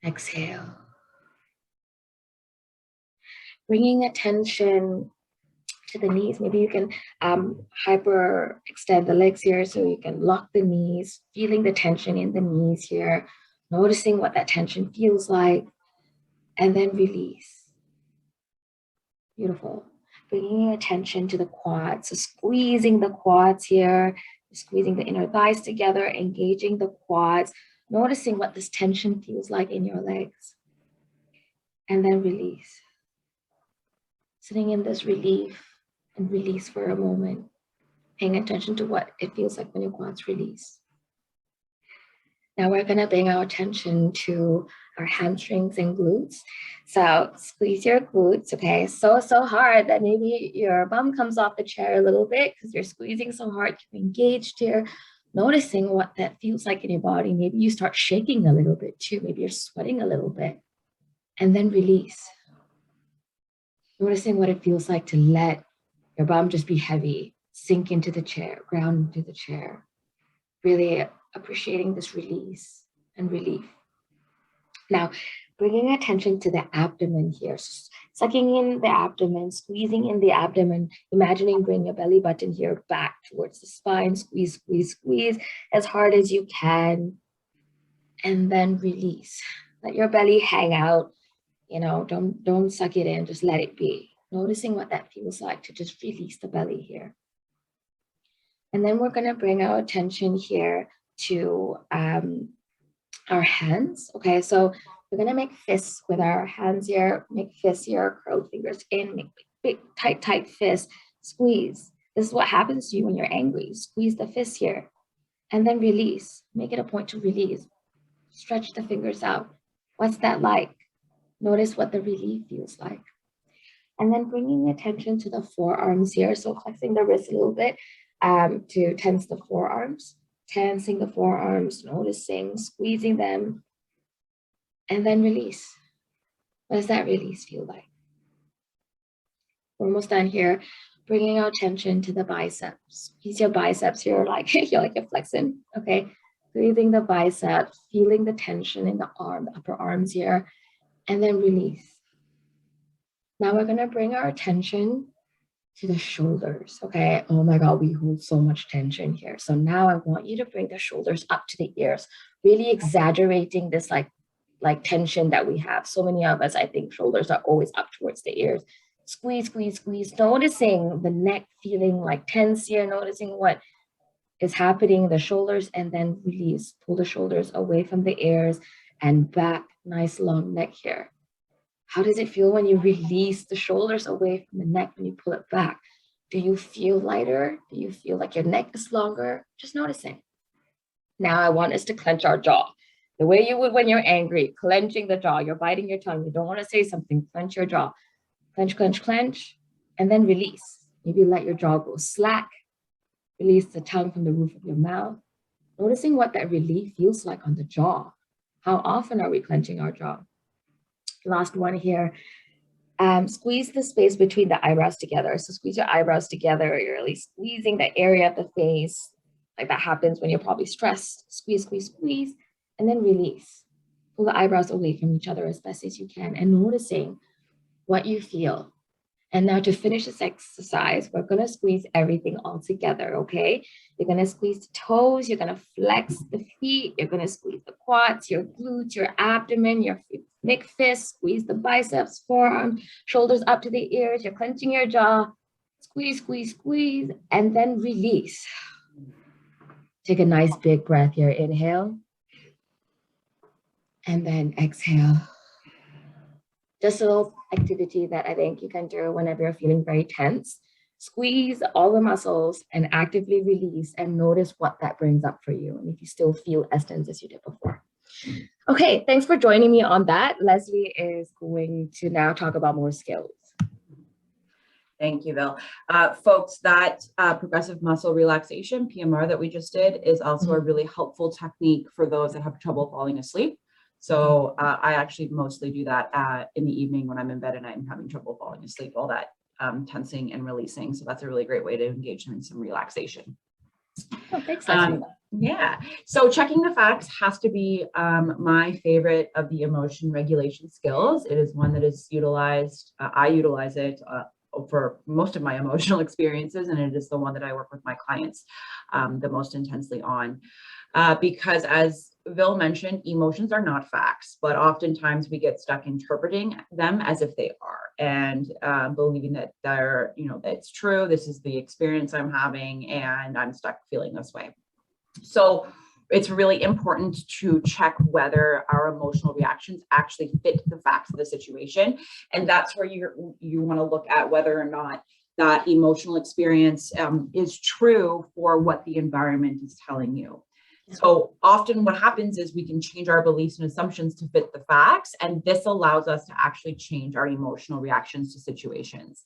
exhale. Bringing attention to the knees. Maybe you can hyper extend the legs here so you can lock the knees, feeling the tension in the knees here, noticing what that tension feels like, and then release. Beautiful. Bringing attention to the quads, so squeezing the quads here, squeezing the inner thighs together, engaging the quads, noticing what this tension feels like in your legs, and then release. Sitting in this relief and release for a moment, paying attention to what it feels like when your quads release. Now we're going to bring our attention to our hamstrings and glutes. So squeeze your glutes, okay? So hard that maybe your bum comes off the chair a little bit because you're squeezing so hard. You're engaged here, noticing what that feels like in your body. Maybe you start shaking a little bit too. Maybe you're sweating a little bit. And then release. Noticing what it feels like to let your bum just be heavy, sink into the chair, ground into the chair. Really appreciating this release and relief. Now, Bringing attention to the abdomen here, sucking in the abdomen, squeezing in the abdomen, imagining bring your belly button here back towards the spine, squeeze, squeeze, squeeze as hard as you can, and then release. Let your belly hang out, don't suck it in, just let it be. Noticing what that feels like to just release the belly here. And then we're gonna bring our attention here to our hands, okay? So we're gonna make fists with our hands here, make fists here, curl fingers in, make big, tight fists, squeeze. This is what happens to you when you're angry. Squeeze the fist here and then release. Make it a point to release. Stretch the fingers out. What's that like? Notice what the relief feels like. And then bringing attention to the forearms here. So flexing the wrist a little bit to tense the forearms. Tensing the forearms, noticing, squeezing them, and then release. What does that release feel like? We're almost done here. Bringing our attention to the biceps. Squeeze your biceps here, you're flexing, okay? Breathing the biceps, feeling the tension in the upper arms here, and then release. Now we're gonna bring our attention to the shoulders, okay? Oh my God, we hold so much tension here. So now I want you to bring the shoulders up to the ears, really exaggerating this like tension that we have. So many of us, I think shoulders are always up towards the ears. Squeeze, squeeze, squeeze, noticing the neck feeling like tense here, noticing what is happening in the shoulders, and then release. Pull the shoulders away from the ears and back, nice long neck here. How does it feel when you release the shoulders away from the neck, when you pull it back? Do you feel lighter? Do you feel like your neck is longer? Just noticing. Now I want us to clench our jaw. The way you would when you're angry, clenching the jaw. You're biting your tongue. You don't want to say something. Clench your jaw. Clench, clench, clench. And then release. Maybe let your jaw go slack. Release the tongue from the roof of your mouth. Noticing what that relief feels like on the jaw. How often are we clenching our jaw? Last one here. Squeeze the space between the eyebrows together. So squeeze your eyebrows together. You're really squeezing the area of the face. Like that happens when you're probably stressed. Squeeze, squeeze, squeeze, and then release. Pull the eyebrows away from each other as best as you can and noticing what you feel. And now to finish this exercise, we're gonna squeeze everything all together, okay? You're gonna squeeze the toes, you're gonna flex the feet, you're gonna squeeze the quads, your glutes, your abdomen, your make fists, squeeze the biceps, forearms, shoulders up to the ears, you're clenching your jaw, squeeze, squeeze, squeeze, and then release. Take a nice big breath here, inhale, and then exhale. Just a little activity that I think you can do whenever you're feeling very tense. Squeeze all the muscles and actively release and notice what that brings up for you. And if you still feel as tense as you did before. Okay, thanks for joining me on that. Leslie is going to now talk about more skills. Thank you, Bill. Folks, that progressive muscle relaxation, PMR, that we just did is also a really helpful technique for those that have trouble falling asleep. So I actually mostly do that in the evening when I'm in bed and I'm having trouble falling asleep, all that tensing and releasing. So that's a really great way to engage them in some relaxation. Oh, thanks, yeah. So checking the facts has to be my favorite of the emotion regulation skills. It is one that is utilized. I utilize it for most of my emotional experiences, and it is the one that I work with my clients the most intensely on. Because as Vil mentioned, emotions are not facts, but oftentimes we get stuck interpreting them as if they are, and believing that they're, that it's true. This is the experience I'm having, and I'm stuck feeling this way. So it's really important to check whether our emotional reactions actually fit the facts of the situation. And that's where you want to look at whether or not that emotional experience is true for what the environment is telling you. So often what happens is we can change our beliefs and assumptions to fit the facts, and this allows us to actually change our emotional reactions to situations.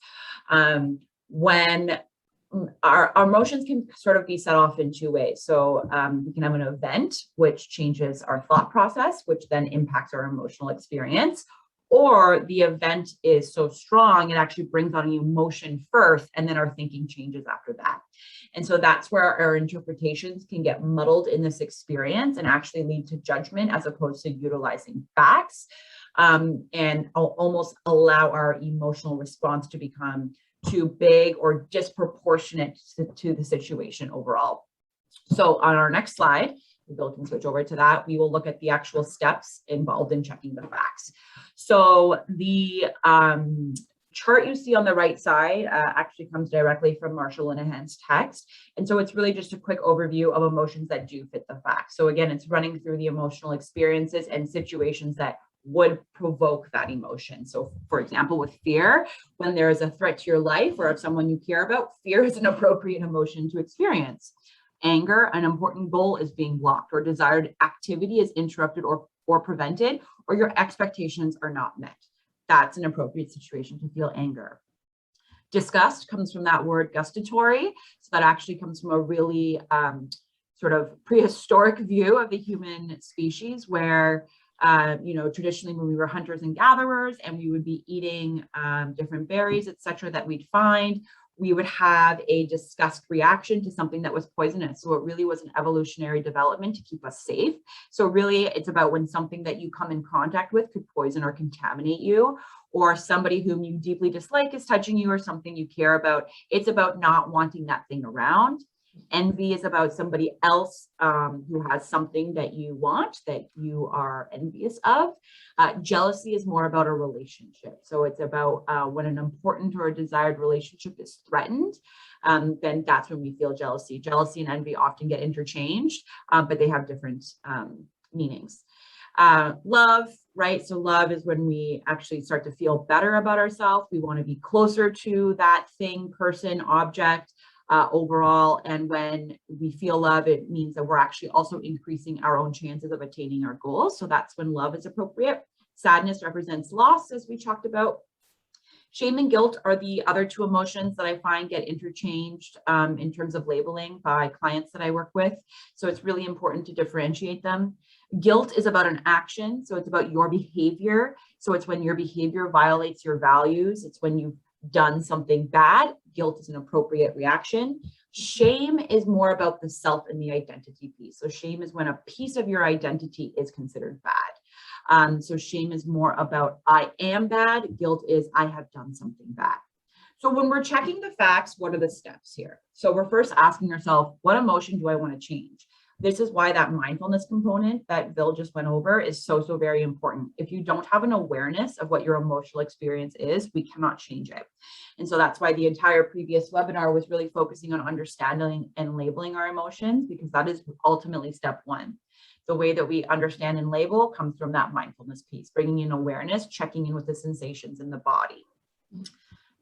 When our emotions can sort of be set off in two ways. So we can have an event, which changes our thought process, which then impacts our emotional experience. Or the event is so strong, it actually brings on an emotion first, and then our thinking changes after that. And so that's where our interpretations can get muddled in this experience and actually lead to judgment as opposed to utilizing facts. and almost allow our emotional response to become too big or disproportionate to the situation overall. So on our next slide, Bill can switch over to that, we will look at the actual steps involved in checking the facts. So the chart you see on the right side actually comes directly from Marshall Linehan's text. And so it's really just a quick overview of emotions that do fit the facts. So again, it's running through the emotional experiences and situations that would provoke that emotion. So for example, with fear, when there is a threat to your life or of someone you care about, fear is an appropriate emotion to experience. Anger, an important goal is being blocked, or desired activity is interrupted or prevented, or your expectations are not met. That's an appropriate situation to feel anger. Disgust comes from that word gustatory. So that actually comes from a really sort of prehistoric view of the human species where traditionally when we were hunters and gatherers and we would be eating different berries, etc., that we'd find, we would have a disgust reaction to something that was poisonous. So it really was an evolutionary development to keep us safe. So really it's about when something that you come in contact with could poison or contaminate you, or somebody whom you deeply dislike is touching you or something you care about. It's about not wanting that thing around. Envy is about somebody else who has something that you want, that you are envious of. Jealousy is more about a relationship. So it's about when an important or a desired relationship is threatened, then that's when we feel jealousy. Jealousy and envy often get interchanged, but they have different meanings. Love, right? So love is when we actually start to feel better about ourselves. We want to be closer to that thing, person, object. Overall, and when we feel love, it means that we're actually also increasing our own chances of attaining our goals. So that's when love is appropriate. Sadness represents loss, as we talked about. Shame and guilt are the other two emotions that I find get interchanged in terms of labeling by clients that I work with. So it's really important to differentiate them. Guilt is about an action. So it's about your behavior. So it's when your behavior violates your values. It's when you've done something bad. Guilt is an appropriate reaction. Shame is more about the self and the identity piece. So shame is when a piece of your identity is considered bad. So shame is more about I am bad. Guilt is I have done something bad. So when we're checking the facts, what are the steps here? So we're first asking ourselves, what emotion do I want to change? This is why that mindfulness component that Bill just went over is so very important. If you don't have an awareness of what your emotional experience is, we cannot change it. And so that's why the entire previous webinar was really focusing on understanding and labeling our emotions, because that is ultimately step one. The way that we understand and label comes from that mindfulness piece, bringing in awareness, checking in with the sensations in the body.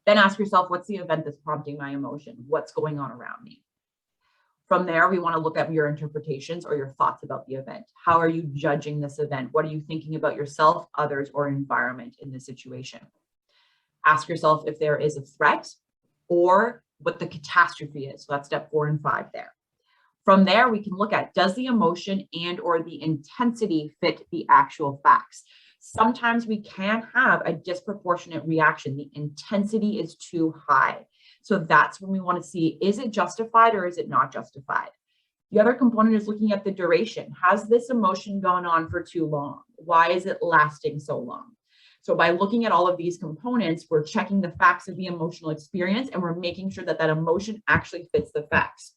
Then ask yourself, what's the event that's prompting my emotion? What's going on around me? From there, we want to look at your interpretations or your thoughts about the event. How are you judging this event? What are you thinking about yourself, others, or environment in this situation? Ask yourself if there is a threat or what the catastrophe is. So that's step 4 and 5 there. From there, we can look at, does the emotion and or the intensity fit the actual facts? Sometimes we can have a disproportionate reaction. The intensity is too high. So that's when we want to see, is it justified or is it not justified? The other component is looking at the duration. Has this emotion gone on for too long? Why is it lasting so long? So by looking at all of these components, we're checking the facts of the emotional experience and we're making sure that that emotion actually fits the facts.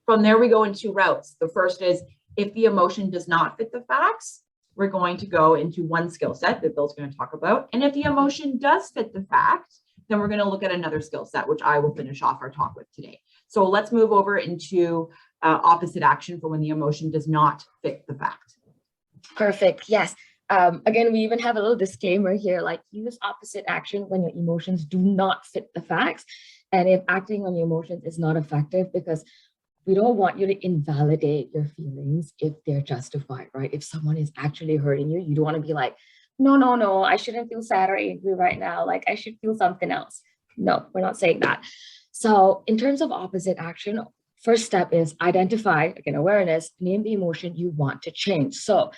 From there, we go in 2 routes. The first is, if the emotion does not fit the facts, we're going to go into one skill set that Bill's going to talk about. And if the emotion does fit the facts, then we're going to look at another skill set, which I will finish off our talk with today. So let's move over into opposite action for when the emotion does not fit the fact. Perfect. Yes. Again, we even have a little disclaimer here, like use opposite action when your emotions do not fit the facts. And if acting on your emotions is not effective, because we don't want you to invalidate your feelings if they're justified, right? If someone is actually hurting you, you don't want to be like, no, I shouldn't feel sad or angry right now. Like I should feel something else. No, we're not saying that. So in terms of opposite action, first step is identify, again, awareness, name the emotion you want to change. So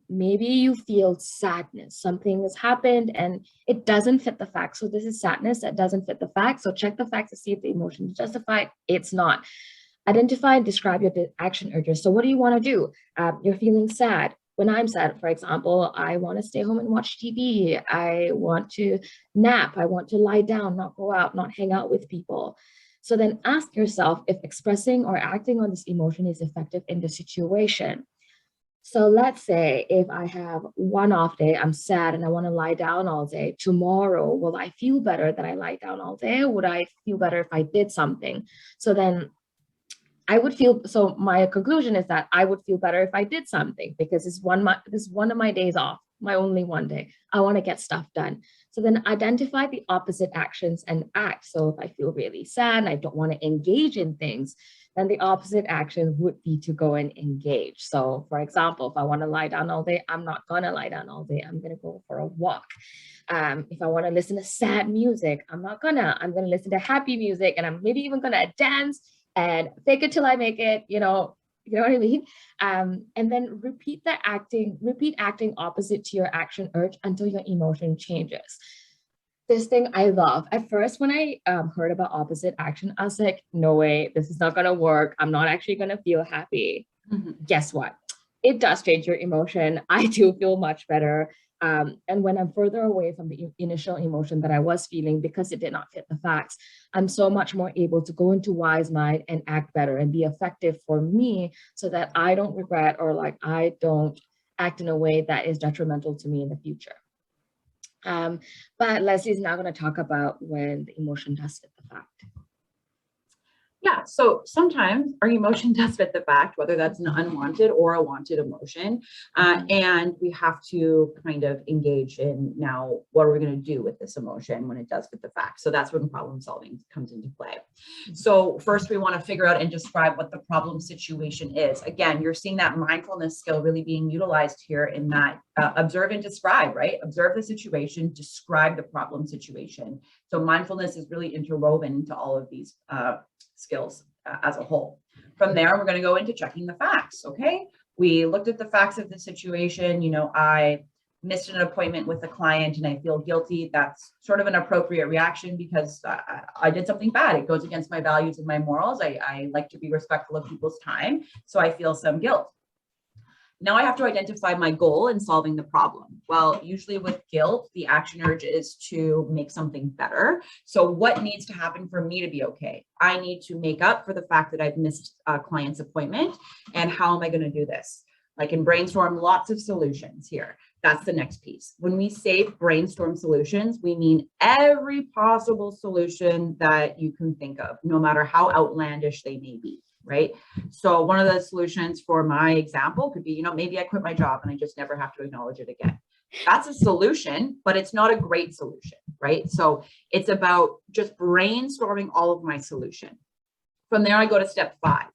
maybe you feel sadness, something has happened and it doesn't fit the facts. So this is sadness that doesn't fit the facts. So check the facts to see if the emotion is justified. It's not. Identify and describe your action urges. So what do you want to do? You're feeling sad. when I'm sad, for example, I want to stay home and watch TV. I want to nap. I want to lie down, not go out, not hang out with people. So then ask yourself if expressing or acting on this emotion is effective in the situation. So let's say if I have one off day, I'm sad and I want to lie down all day. Tomorrow, will I feel better that I lie down all day? Would I feel better if I did something? So then I would feel, so my conclusion is that I would feel better if I did something, because this is one of my days off, my only one day. I want to get stuff done. So then identify the opposite actions and act. So if I feel really sad and I don't want to engage in things, then the opposite action would be to go and engage. So for example, if I want to lie down all day, I'm not going to lie down all day. I'm going to go for a walk. If I want to listen to sad music, I'm going to listen to happy music, and I'm maybe even going to dance and fake it till I make it, you know what I mean? And then repeat acting opposite to your action urge until your emotion changes. This thing I love. At first, when I heard about opposite action, I was like, no way, this is not going to work. I'm not actually going to feel happy. Guess what? It does change your emotion. I do feel much better. And when I'm further away from the initial emotion that I was feeling because it did not fit the facts, I'm so much more able to go into wise mind and act better and be effective for me, so that I don't regret, or like I don't act in a way that is detrimental to me in the future. But Leslie's now going to talk about when the emotion does fit the fact. Yeah, so sometimes our emotion does fit the fact, whether that's an unwanted or a wanted emotion. And we have to kind of engage in, now, what are we going to do with this emotion when it does fit the fact? So that's when problem solving comes into play. So first we want to figure out and describe what the problem situation is. Again, you're seeing that mindfulness skill really being utilized here in that observe and describe, right? Observe the situation, describe the problem situation. So mindfulness is really interwoven into all of these skills as a whole. From there, we're going to go into checking the facts. Okay, we looked at the facts of the situation. I missed an appointment with a client and I feel guilty. That's sort of an appropriate reaction because I did something bad. It goes against my values and my morals. I like to be respectful of people's time, so I feel some guilt. Now I have to identify my goal in solving the problem. Well, usually with guilt, the action urge is to make something better. So what needs to happen for me to be okay? I need to make up for the fact that I've missed a client's appointment. And how am I going to do this? I can brainstorm lots of solutions here. That's the next piece. When we say brainstorm solutions, we mean every possible solution that you can think of, no matter how outlandish they may be. Right? So one of the solutions for my example could be, maybe I quit my job and I just never have to acknowledge it again. That's a solution, but it's not a great solution, right? So it's about just brainstorming all of my solution. From there, I go to step 5.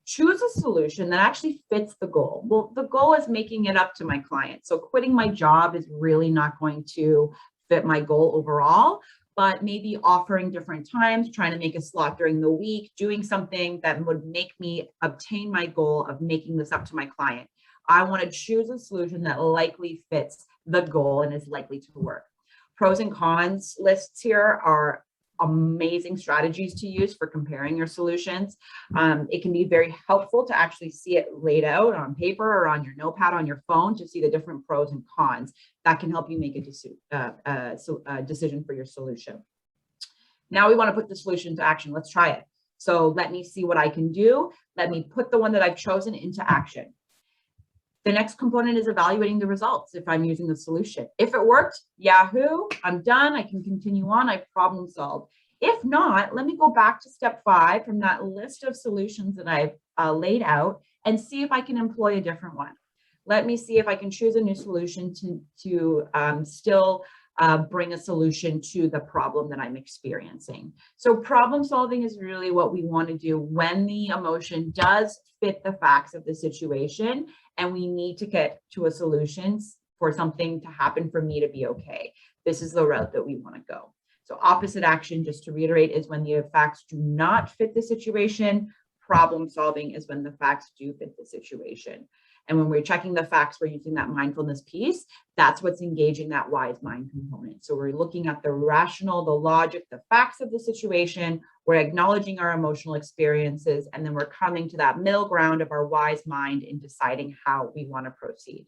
Choose a solution that actually fits the goal. Well, the goal is making it up to my client. So quitting my job is really not going to fit my goal overall, but maybe offering different times, trying to make a slot during the week, doing something that would make me obtain my goal of making this up to my client. I want to choose a solution that likely fits the goal and is likely to work. Pros and cons lists here are amazing strategies to use for comparing your solutions. It can be very helpful to actually see it laid out on paper or on your notepad on your phone to see the different pros and cons. That can help you make a decision for your solution. Now we want to put the solution to action. Let's try it. So let me see what I can do. Let me put the one that I've chosen into action. The next component is evaluating the results if I'm using the solution. If it worked, yahoo, I'm done. I can continue on. I've problem solved. If not, let me go back to step 5 from that list of solutions that I've laid out and see if I can employ a different one. Let me see if I can choose a new solution to still bring a solution to the problem that I'm experiencing. So problem solving is really what we want to do when the emotion does fit the facts of the situation and we need to get to a solution for something to happen for me to be okay. This is the route that we want to go. So opposite action, just to reiterate, is when the facts do not fit the situation. Problem solving is when the facts do fit the situation. And when we're checking the facts, we're using that mindfulness piece. That's what's engaging that wise mind component. So we're looking at the rational, the logic, the facts of the situation. We're acknowledging our emotional experiences, and then we're coming to that middle ground of our wise mind in deciding how we want to proceed.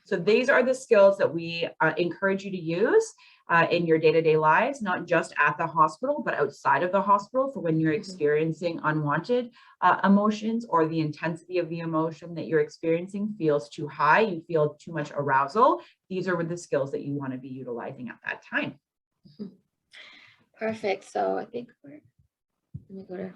So these are the skills that we encourage you to use in your day-to-day lives, not just at the hospital, but outside of the hospital for when you're experiencing unwanted emotions, or the intensity of the emotion that you're experiencing feels too high, you feel too much arousal. These are the skills that you want to be utilizing at that time. Perfect. So I think let me go to